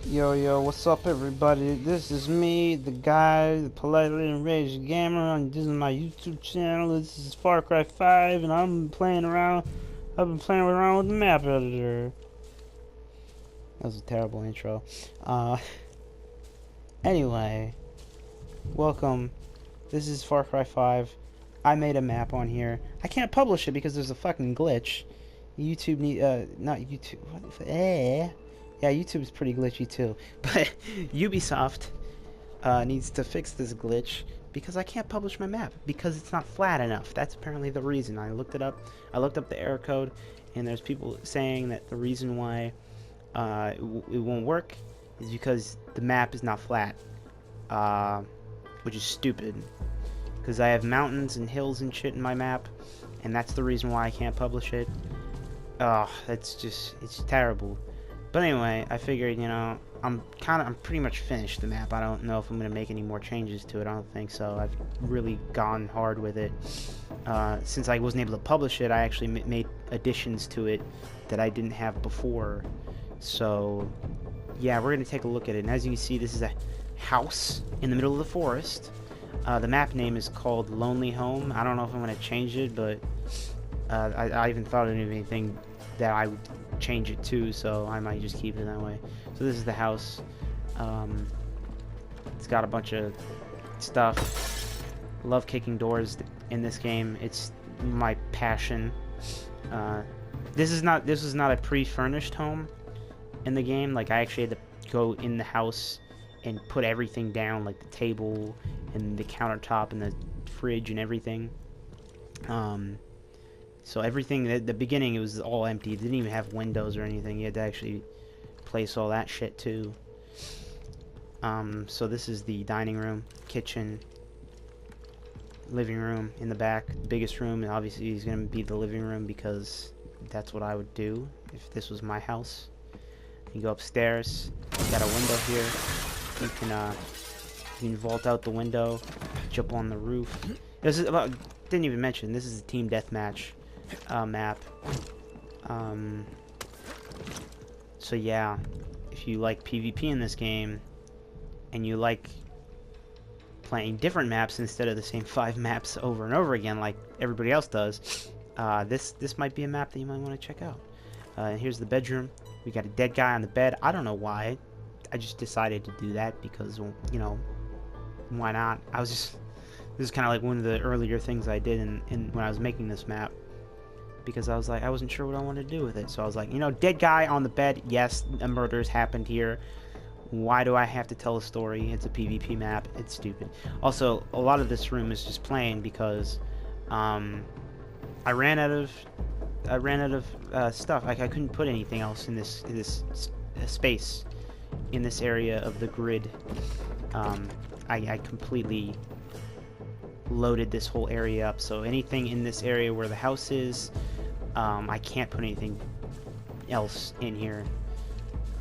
Yo, what's up, everybody? This is me, the guy, the politely enraged gamer, and this is my YouTube channel. This is Far Cry 5, and I've been playing around with the map editor. That was a terrible intro. Uh, anyway, welcome. This is Far Cry 5. I made a map on here. I can't publish it because there's a fucking glitch. YouTube not YouTube, Yeah, YouTube's pretty glitchy too. But Ubisoft needs to fix this glitch because I can't publish my map because it's not flat enough. That's apparently the reason. I looked it up. I looked up the error code, and there's people saying that the reason why it won't work is because the map is not flat, which is stupid. Because I have mountains and hills and shit in my map, and that's the reason why I can't publish it. It's terrible. But anyway, I figured, I'm pretty much finished the map. I don't know if I'm going to make any more changes to it. I don't think so. I've really gone hard with it. Since I wasn't able to publish it, I actually made additions to it that I didn't have before. So, yeah, we're going to take a look at it. And as you can see, this is a house in the middle of the forest. The map name is called Lonely Home. I don't know if I'm going to change it, but I even thought of anything that I would change it to, so I might just keep it that way. So this is the house. It's got a bunch of stuff. Love kicking doors in this game. It's my passion. This is not a pre-furnished home in the game. Like, I actually had to go in the house and put everything down, like the table and the countertop and the fridge and everything. So everything at the beginning, it was all empty. It didn't even have windows or anything. You had to actually place all that shit too. So this is the dining room, kitchen, living room in the back. The biggest room, and obviously is going to be the living room because that's what I would do if this was my house. You go upstairs. You got a window here. You can vault out the window, jump on the roof. This is didn't even mention, this is a team deathmatch map. So yeah, if you like PvP in this game and you like playing different maps instead of the same 5 maps over and over again like everybody else does, this might be a map that you might want to check out. And here's the bedroom. We got a dead guy on the bed. I don't know why. I just decided to do that because, why not? This is kind of like one of the earlier things I did when I was making this map, because I was like, I wasn't sure what I wanted to do with it. So I was like, dead guy on the bed. Yes, a murder's happened here. Why do I have to tell a story? It's a PvP map. It's stupid. Also, a lot of this room is just plain because I ran out of stuff. Like, I couldn't put anything else in this space in this area of the grid. I completely loaded this whole area up, so anything in this area where the house is, I can't put anything else in here.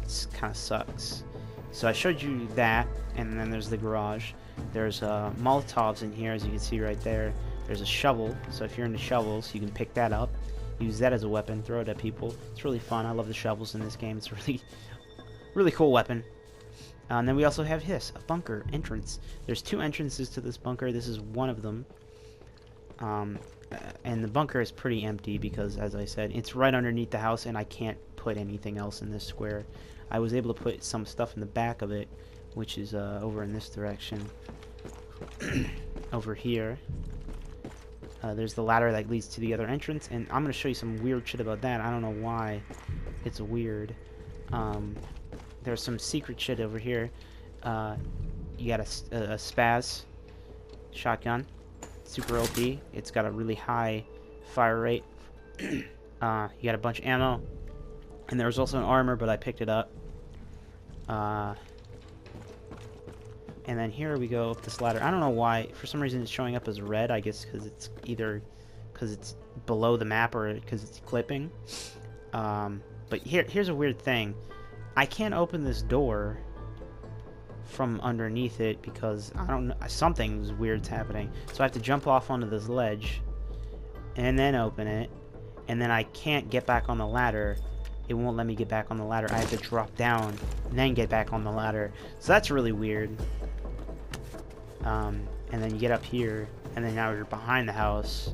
It kind of sucks. So I showed you that, and then there's the garage. There's Molotovs in here, as you can see right there. There's a shovel, so if you're into shovels, you can pick that up, use that as a weapon, throw it at people. It's really fun. I love the shovels in this game. It's really cool weapon. And then we also have a bunker entrance. There's 2 entrances to this bunker. This is one of them. And the bunker is pretty empty because, as I said, it's right underneath the house, and I can't put anything else in this square. I was able to put some stuff in the back of it, which is over in this direction. Over here. There's the ladder that leads to the other entrance, and I'm going to show you some weird shit about that. I don't know why it's weird. There's some secret shit over here. You got a spaz shotgun, super OP. It's got a really high fire rate. You got a bunch of ammo, and there was also an armor, but I picked it up. And then here we go up this ladder. I don't know why. For some reason, it's showing up as red. I guess because it's either because it's below the map or because it's clipping. But here's a weird thing. I can't open this door from underneath it because I don't know, something's weird's happening. So I have to jump off onto this ledge and then open it, and then I can't get back on the ladder it won't let me get back on the ladder. I have to drop down and then get back on the ladder. So that's really weird. And then you get up here, and then now you're behind the house,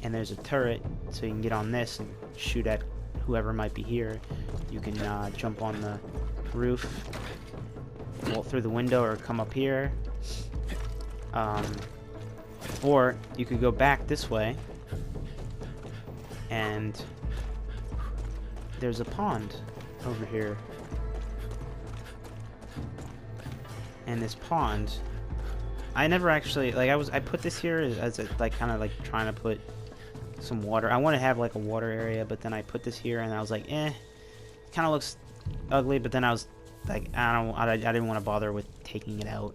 and there's a turret, so you can get on this and shoot at whoever might be here. You can jump on the roof, bolt through the window, or come up here. Or you could go back this way, and there's a pond over here. And this pond, I never actually, like, I put this here as a, like, kind of like trying to put some water. I want to have like a water area, but then I put this here and I was like, it kind of looks ugly, but then I was like, I didn't want to bother with taking it out.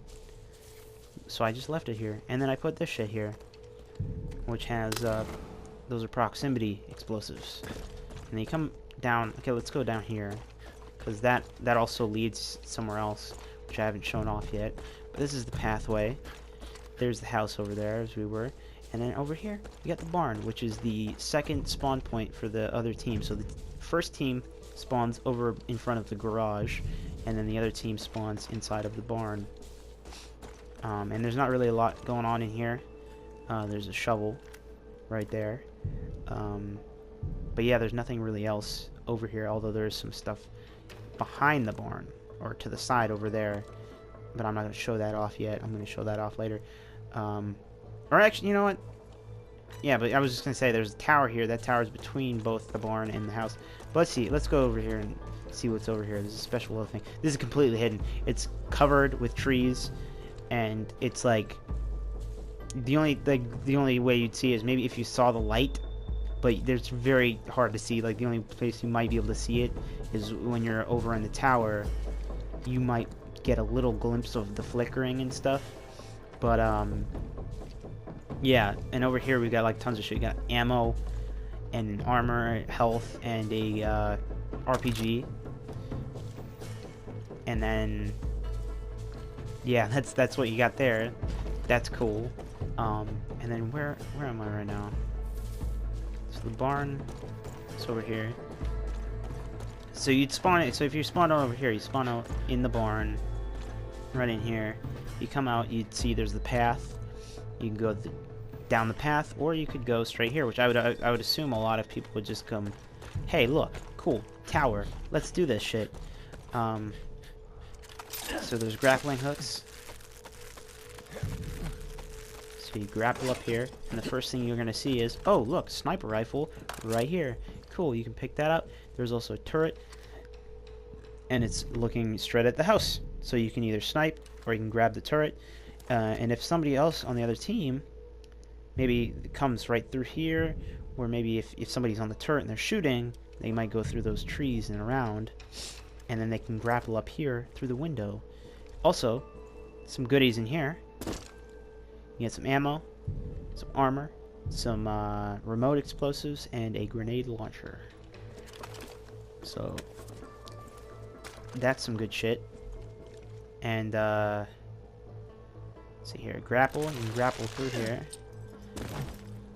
So I just left it here. And then I put this shit here, which has, those are proximity explosives. And you come down, okay, let's go down here, because that also leads somewhere else, which I haven't shown off yet. But this is the pathway. There's the house over there, as we were. And then over here, you got the barn, which is the second spawn point for the other team. So the first team spawns over in front of the garage, and then the other team spawns inside of the barn. And there's not really a lot going on in here. There's a shovel right there. But yeah, there's nothing really else over here, although there's some stuff behind the barn, or to the side over there. But I'm not going to show that off yet. I'm going to show that off later. Or actually, you know what? Yeah, but I was just going to say, there's a tower here. That tower is between both the barn and the house. But let's see. Let's go over here and see what's over here. There's a special little thing. This is completely hidden. It's covered with trees, and it's like the only way you'd see is maybe if you saw the light, but it's very hard to see. Like, the only place you might be able to see it is when you're over in the tower. You might get a little glimpse of the flickering and stuff, but yeah. And over here we got like tons of shit. We got ammo and armor, health, and a RPG. And then yeah, that's what you got there. That's cool. And then where am I right now? So the barn is over here. So you'd spawn it. So if you spawn over here, you spawn out in the barn, right in here. You come out, you'd see there's the path. You can go down the path, or you could go straight here, which I would assume a lot of people would just come. Hey, look, cool tower. Let's do this shit. So there's grappling hooks. So you grapple up here, and the first thing you're gonna see is, oh look, sniper rifle right here. Cool, you can pick that up. There's also a turret, and it's looking straight at the house. So you can either snipe, or you can grab the turret. And if somebody else on the other team maybe comes right through here, or maybe if somebody's on the turret and they're shooting, they might go through those trees and around, and then they can grapple up here through the window. Also, some goodies in here. You get some ammo, some armor, some remote explosives, and a grenade launcher. So that's some good shit. And let's see here, grapple. You can grapple through here.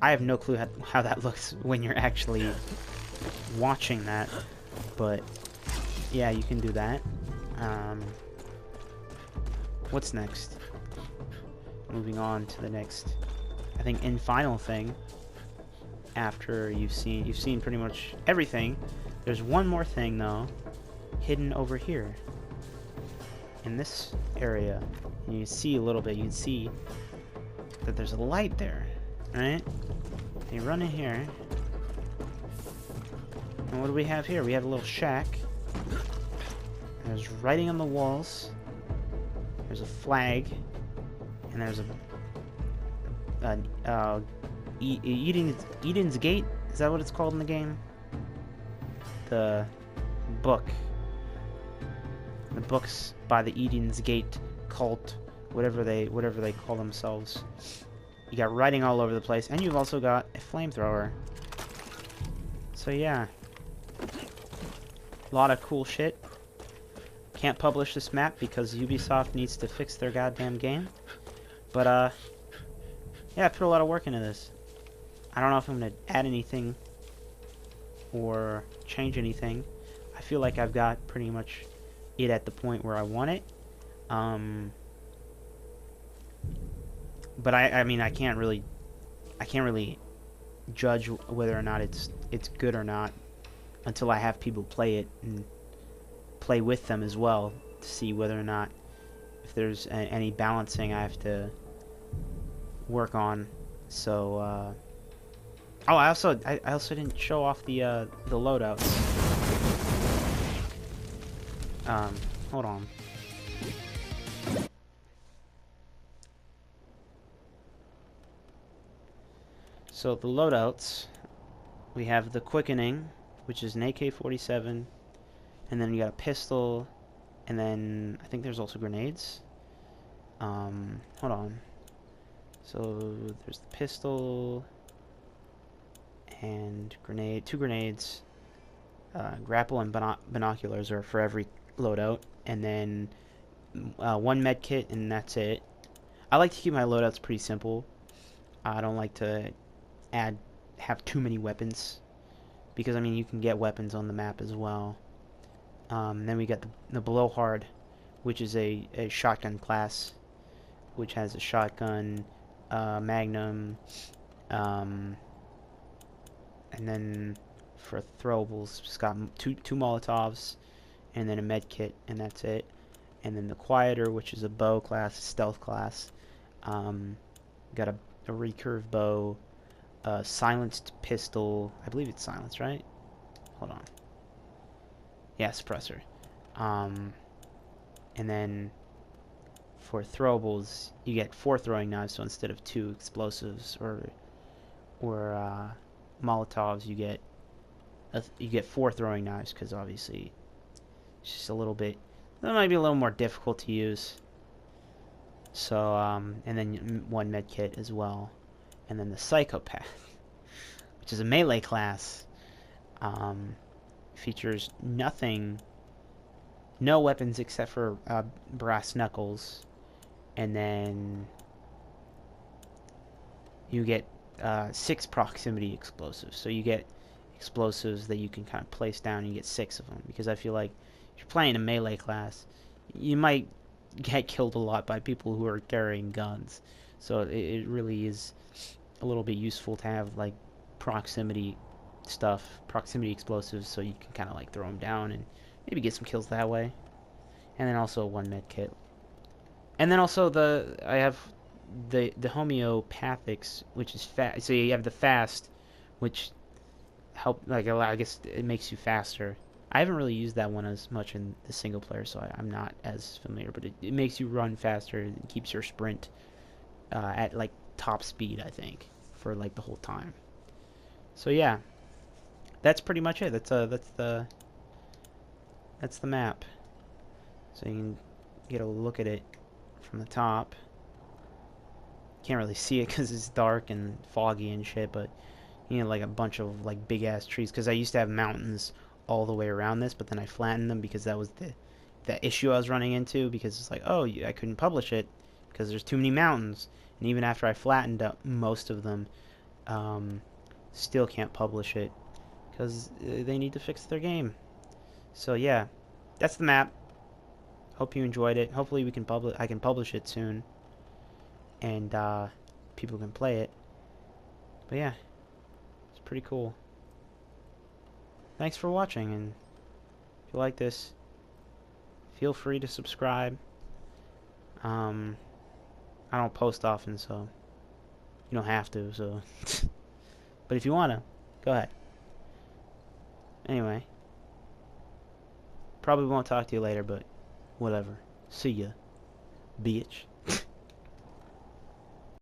I have no clue how that looks when you're actually watching that, but yeah, you can do that. What's next? Moving on to the next, I think, final thing. After you've seen pretty much everything, there's one more thing though, hidden over here in this area. And you see a little bit. You can see that there's a light there, right? You run in here, and what do we have here? We have a little shack. There's writing on the walls. There's a flag. And there's Eden's Gate. Is that what it's called in the game? The book. The books by the Eden's Gate cult, whatever they call themselves. You got writing all over the place, and you've also got a flamethrower. So yeah, a lot of cool shit. Can't publish this map because Ubisoft needs to fix their goddamn game. But, yeah, I put a lot of work into this. I don't know if I'm going to add anything or change anything. I feel like I've got pretty much it at the point where I want it. But I mean, I can't really judge whether or not it's good or not until I have people play it and play with them as well to see whether or not if there's any balancing I have to work on. So oh, I also didn't show off the loadouts. Hold on. So the loadouts, we have the quickening, which is an AK-47, and then you got a pistol, and then I think there's also grenades. Hold on. So there's the pistol and grenade, 2 grenades. Grapple and binoculars are for every loadout, and then 1 med kit, and that's it. I like to keep my loadouts pretty simple. I don't like to have too many weapons, because I mean you can get weapons on the map as well. Then we got the blowhard, which is a shotgun class, which has a shotgun, magnum, and then for throwables it's got two Molotovs, and then a med kit, and that's it. And then the quieter, which is a bow class, stealth class, got a recurve bow, silenced pistol. I believe it's silenced, right? Hold on. Yeah, suppressor. And then for throwables, you get 4 throwing knives. So instead of 2 explosives or Molotovs, you get 4 throwing knives, because obviously it's just a little bit. That might be a little more difficult to use. So and then 1 med kit as well. And then the Psychopath, which is a melee class, features no weapons except for brass knuckles, and then you get 6 proximity explosives. So you get explosives that you can kind of place down. You get 6 of them, because I feel like if you're playing a melee class, you might get killed a lot by people who are carrying guns. So it really is a little bit useful to have like proximity explosives, so you can kind of like throw them down and maybe get some kills that way. And then also 1 med kit. And then also I have the homeopathics, which is fast. So you have the fast, which I guess it makes you faster. I haven't really used that one as much in the single player, so I'm not as familiar, but it makes you run faster and keeps your sprint at like top speed, I think, for like the whole time. So yeah, that's pretty much it. That's the map. So you can get a look at it from the top. Can't really see it because it's dark and foggy and shit, but you know, like a bunch of like big ass trees, because I used to have mountains all the way around this, but then I flattened them because that was the issue I was running into, because it's like, oh, I couldn't publish it because there's too many mountains. And even after I flattened up most of them, still can't publish it because they need to fix their game. So yeah, that's the map. Hope you enjoyed it. Hopefully I can publish it soon, and people can play it. But yeah, it's pretty cool. Thanks for watching, and if you like this, feel free to subscribe. I don't post often, so you don't have to, so but if you wanna, go ahead. Anyway, probably won't talk to you later, but whatever. See ya, bitch.